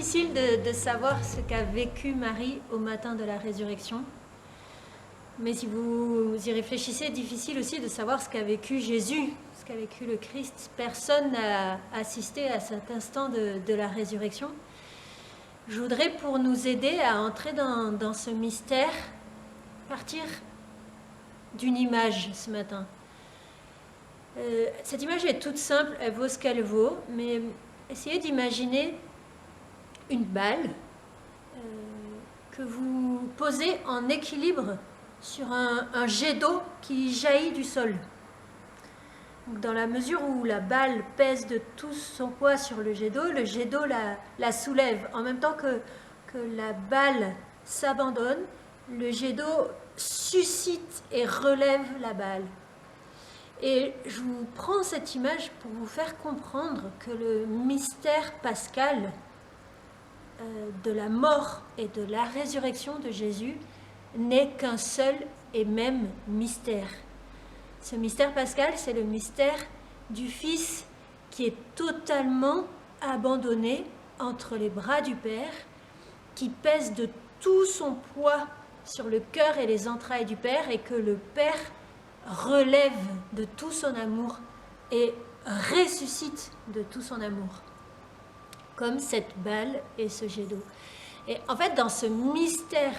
difficile de savoir ce qu'a vécu Marie au matin de la résurrection. Mais si vous y réfléchissez, difficile aussi de savoir ce qu'a vécu Jésus, ce qu'a vécu le Christ. Personne n'a assisté à cet instant de la résurrection. Je voudrais, pour nous aider à entrer dans ce mystère, partir d'une image ce matin. Cette image est toute simple, elle vaut ce qu'elle vaut, mais essayez d'imaginer une balle que vous posez en équilibre sur un jet d'eau qui jaillit du sol. Donc, dans la mesure où la balle pèse de tout son poids sur le jet d'eau la soulève. En même temps que la balle s'abandonne, le jet d'eau suscite et relève la balle. Et je vous prends cette image pour vous faire comprendre que le mystère pascal de la mort et de la résurrection de Jésus n'est qu'un seul et même mystère. Ce mystère pascal, c'est le mystère du Fils qui est totalement abandonné entre les bras du Père, qui pèse de tout son poids sur le cœur et les entrailles du Père, et que le Père relève de tout son amour et ressuscite de tout son amour, comme cette balle et ce jet d'eau. Et en fait, dans ce mystère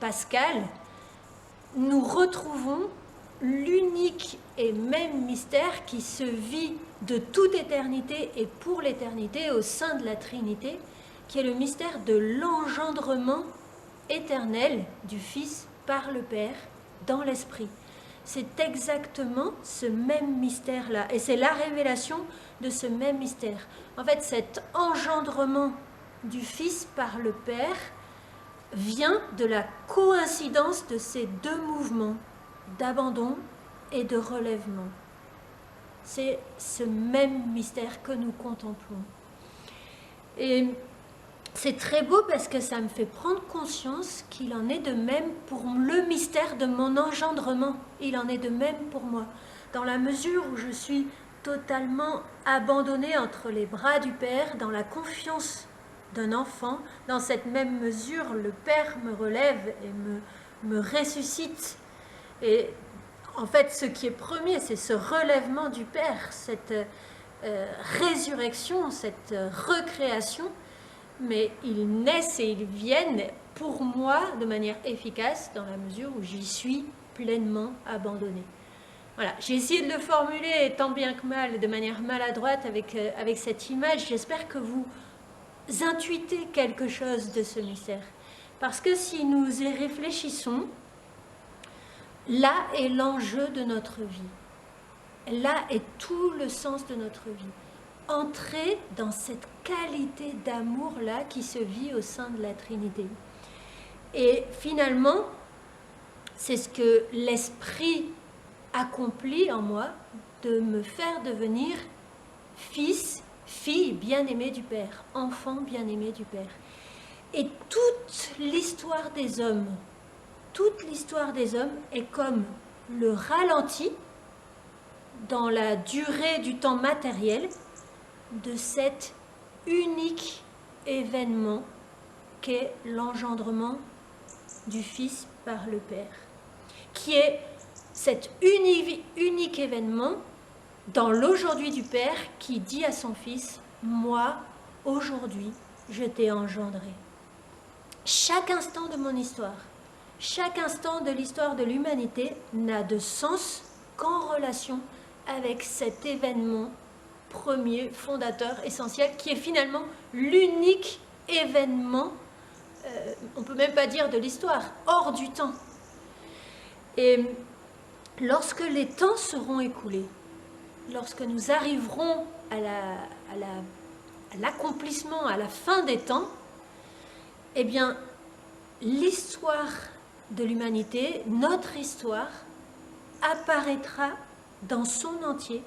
pascal, nous retrouvons l'unique et même mystère qui se vit de toute éternité et pour l'éternité au sein de la Trinité, qui est le mystère de l'engendrement éternel du Fils par le Père dans l'Esprit. C'est exactement ce même mystère-là, et c'est la révélation de ce même mystère. En fait, cet engendrement du Fils par le Père vient de la coïncidence de ces deux mouvements d'abandon et de relèvement. C'est ce même mystère que nous contemplons. Et c'est très beau parce que ça me fait prendre conscience qu'il en est de même pour le mystère de mon engendrement. Il en est de même pour moi. Dans la mesure où je suis totalement abandonnée entre les bras du Père, dans la confiance d'un enfant, dans cette même mesure, le Père me relève et me ressuscite. Et en fait, ce qui est premier, c'est ce relèvement du Père, cette résurrection, cette recréation. Mais ils naissent et ils viennent pour moi de manière efficace dans la mesure où j'y suis pleinement abandonnée. Voilà, j'ai essayé de le formuler tant bien que mal, de manière maladroite avec cette image. J'espère que vous intuitez quelque chose de ce mystère. Parce que si nous y réfléchissons, là est l'enjeu de notre vie. Là est tout le sens de notre vie. Entrer dans cette qualité d'amour-là qui se vit au sein de la Trinité. Et finalement, c'est ce que l'Esprit accomplit en moi, de me faire devenir fils, fille bien-aimée du Père, enfant bien-aimé du Père. Et toute l'histoire des hommes est comme le ralenti dans la durée du temps matériel de cet unique événement qu'est l'engendrement du Fils par le Père, qui est cet unique événement dans l'aujourd'hui du Père qui dit à son Fils « Moi, aujourd'hui, je t'ai engendré ». Chaque instant de mon histoire, chaque instant de l'histoire de l'humanité n'a de sens qu'en relation avec cet événement premier, fondateur, essentiel, qui est finalement l'unique événement, on ne peut même pas dire de l'histoire, hors du temps. Et lorsque les temps seront écoulés, lorsque nous arriverons à l'accomplissement, à la fin des temps, eh bien, l'histoire de l'humanité, notre histoire, apparaîtra dans son entier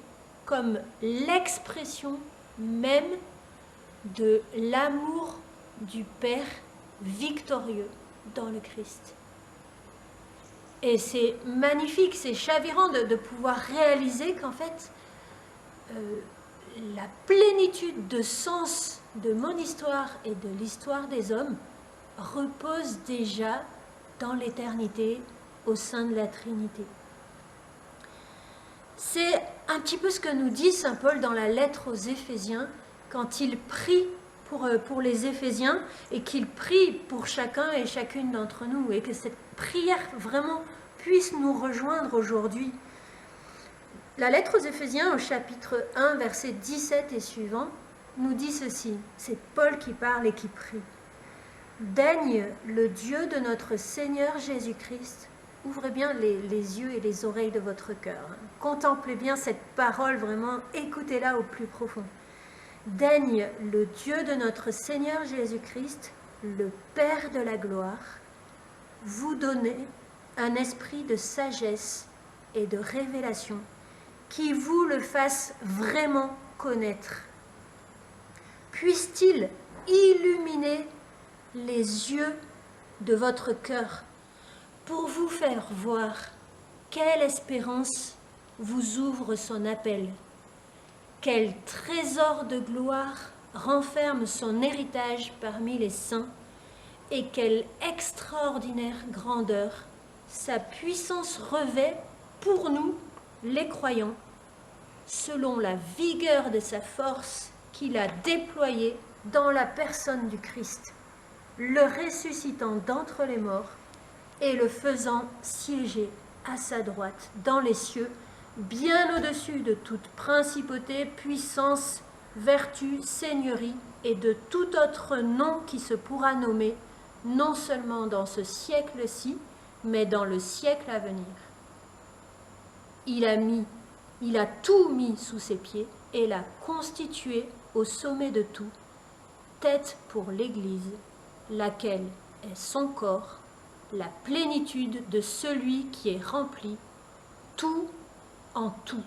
comme l'expression même de l'amour du Père victorieux dans le Christ. Et c'est magnifique, c'est chavirant de pouvoir réaliser qu'en fait, la plénitude de sens de mon histoire et de l'histoire des hommes repose déjà dans l'éternité au sein de la Trinité. C'est un petit peu ce que nous dit saint Paul dans la lettre aux Éphésiens quand il prie pour les Éphésiens et qu'il prie pour chacun et chacune d'entre nous et que cette prière vraiment puisse nous rejoindre aujourd'hui. La lettre aux Éphésiens au chapitre 1, verset 17 et suivant nous dit ceci, c'est Paul qui parle et qui prie. Daigne le Dieu de notre Seigneur Jésus-Christ, ouvrez bien les yeux et les oreilles de votre cœur, contemplez bien cette parole vraiment, écoutez-la au plus profond. Daigne le Dieu de notre Seigneur Jésus-Christ, le Père de la gloire, vous donner un esprit de sagesse et de révélation qui vous le fasse vraiment connaître. Puisse-t-il illuminer les yeux de votre cœur pour vous faire voir quelle espérance vous ouvre son appel, quel trésor de gloire renferme son héritage parmi les saints et quelle extraordinaire grandeur sa puissance revêt pour nous, les croyants, selon la vigueur de sa force qu'il a déployée dans la personne du Christ, le ressuscitant d'entre les morts et le faisant siéger à sa droite dans les cieux, bien au-dessus de toute principauté, puissance, vertu, seigneurie et de tout autre nom qui se pourra nommer, non seulement dans ce siècle-ci, mais dans le siècle à venir. Il a tout mis sous ses pieds et l'a constitué au sommet de tout, tête pour l'Église, laquelle est son corps, la plénitude de celui qui est rempli, tout en tout.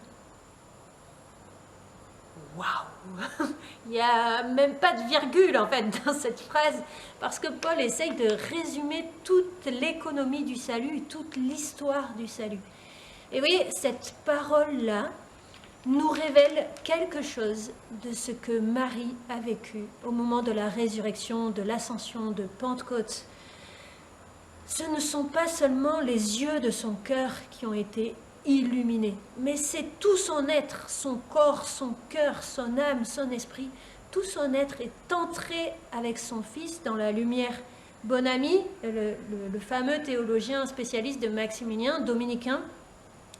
Waouh! Il n'y a même pas de virgule en fait dans cette phrase, parce que Paul essaye de résumer toute l'économie du salut, toute l'histoire du salut. Et vous voyez, cette parole-là nous révèle quelque chose de ce que Marie a vécu au moment de la résurrection, de l'ascension, de Pentecôte. Ce ne sont pas seulement les yeux de son cœur qui ont été illuminés, mais c'est tout son être, son corps, son cœur, son âme, son esprit. Tout son être est entré avec son Fils dans la lumière. Bonamy, le fameux théologien spécialiste de Maximilien, dominicain,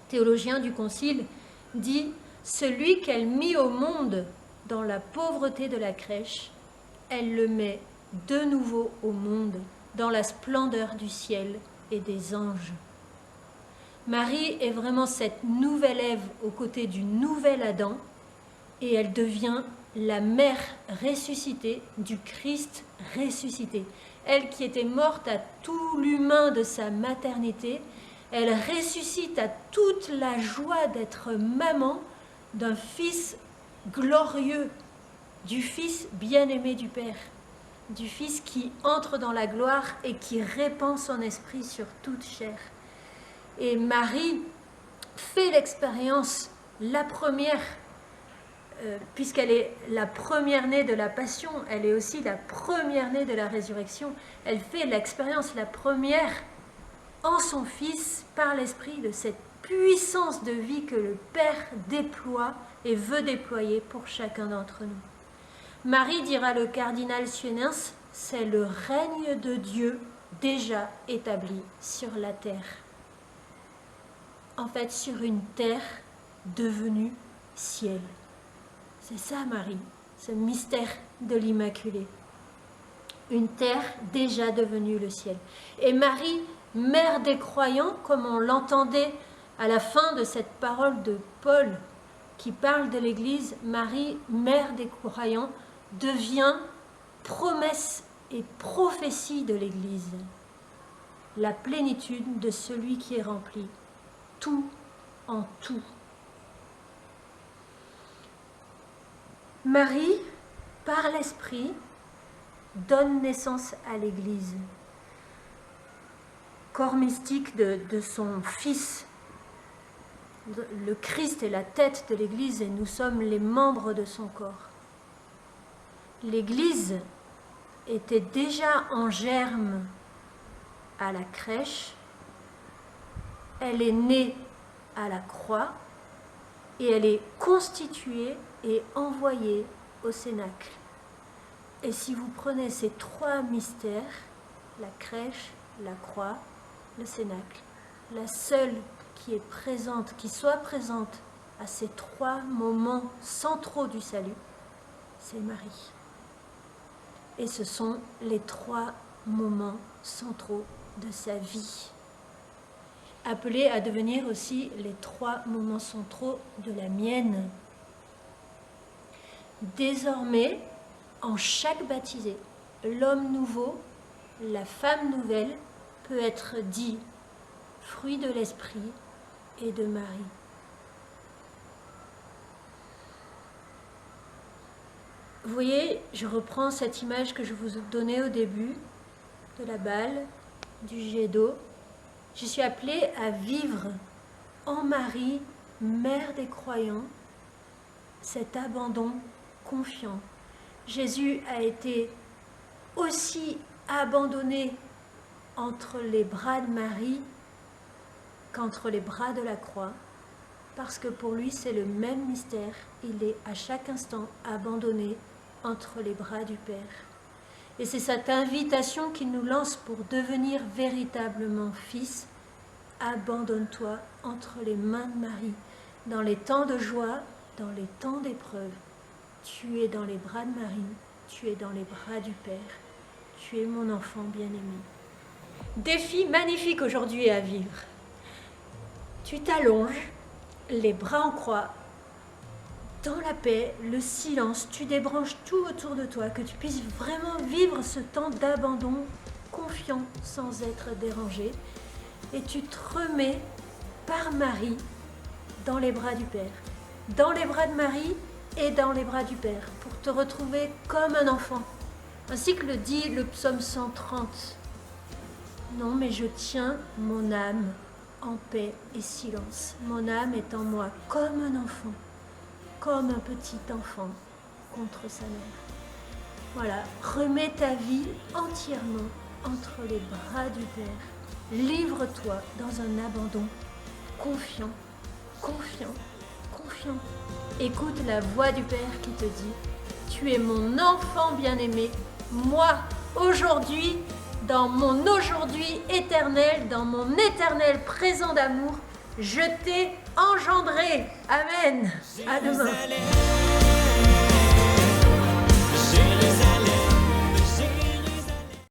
théologien du Concile, dit « Celui qu'elle mit au monde dans la pauvreté de la crèche, elle le met de nouveau au monde dans la splendeur du ciel et des anges. » Marie est vraiment cette nouvelle Ève aux côtés du nouvel Adam et elle devient la mère ressuscitée du Christ ressuscité. Elle qui était morte à tout l'humain de sa maternité, elle ressuscite à toute la joie d'être maman d'un fils glorieux, du fils bien-aimé du Père, du fils qui entre dans la gloire et qui répand son esprit sur toute chair. Et Marie fait l'expérience, la première, puisqu'elle est la première-née de la Passion, elle est aussi la première-née de la résurrection. Elle fait l'expérience, la première, en son Fils, par l'Esprit, de cette puissance de vie que le Père déploie et veut déployer pour chacun d'entre nous. Marie, dira le cardinal Suenens, c'est le règne de Dieu déjà établi sur la terre. En fait, sur une terre devenue ciel. C'est ça, Marie, ce mystère de l'Immaculée. Une terre déjà devenue le ciel. Et Marie, mère des croyants, comme on l'entendait à la fin de cette parole de Paul qui parle de l'Église, Marie, mère des croyants, devient promesse et prophétie de l'Église. La plénitude de celui qui est rempli, tout en tout. Marie, par l'Esprit, donne naissance à l'Église. Corps mystique de son Fils, Le Christ est la tête de l'Église et nous sommes les membres de son corps. L'Église était déjà en germe à la crèche, elle est née à la croix et elle est constituée et envoyée au Cénacle. Et si vous prenez ces trois mystères, la crèche, la croix, le Cénacle, la seule qui est présente, qui soit présente à ces trois moments centraux du salut, c'est Marie. Et ce sont les trois moments centraux de sa vie, appelés à devenir aussi les trois moments centraux de la mienne. Désormais, en chaque baptisé, l'homme nouveau, la femme nouvelle, peut être dit fruit de l'esprit et de Marie. Vous voyez, je reprends cette image que je vous ai donnée au début de la balle, du jet d'eau. Je suis appelée à vivre en Marie, mère des croyants, cet abandon confiant. Jésus a été aussi abandonné entre les bras de Marie qu'entre les bras de la croix, parce que pour lui c'est le même mystère, il est à chaque instant abandonné entre les bras du Père. Et c'est cette invitation qu'il nous lance pour devenir véritablement fils. Abandonne-toi entre les mains de Marie, dans les temps de joie, dans les temps d'épreuve. Tu es dans les bras de Marie, tu es dans les bras du Père, tu es mon enfant bien-aimé. Défi magnifique aujourd'hui à vivre. Tu t'allonges, les bras en croix, dans la paix, le silence, tu débranches tout autour de toi, que tu puisses vraiment vivre ce temps d'abandon confiant sans être dérangé. Et tu te remets par Marie dans les bras du Père, dans les bras de Marie et dans les bras du Père, pour te retrouver comme un enfant. Ainsi que le dit le psaume 130. Non, mais je tiens mon âme en paix et silence. Mon âme est en moi comme un enfant, comme un petit enfant contre sa mère. Voilà, remets ta vie entièrement entre les bras du Père. Livre-toi dans un abandon confiant, confiant, confiant. Écoute la voix du Père qui te dit « Tu es mon enfant bien-aimé, moi, aujourd'hui, dans mon aujourd'hui éternel, dans mon éternel présent d'amour, je t'ai engendré. » Amen. À demain.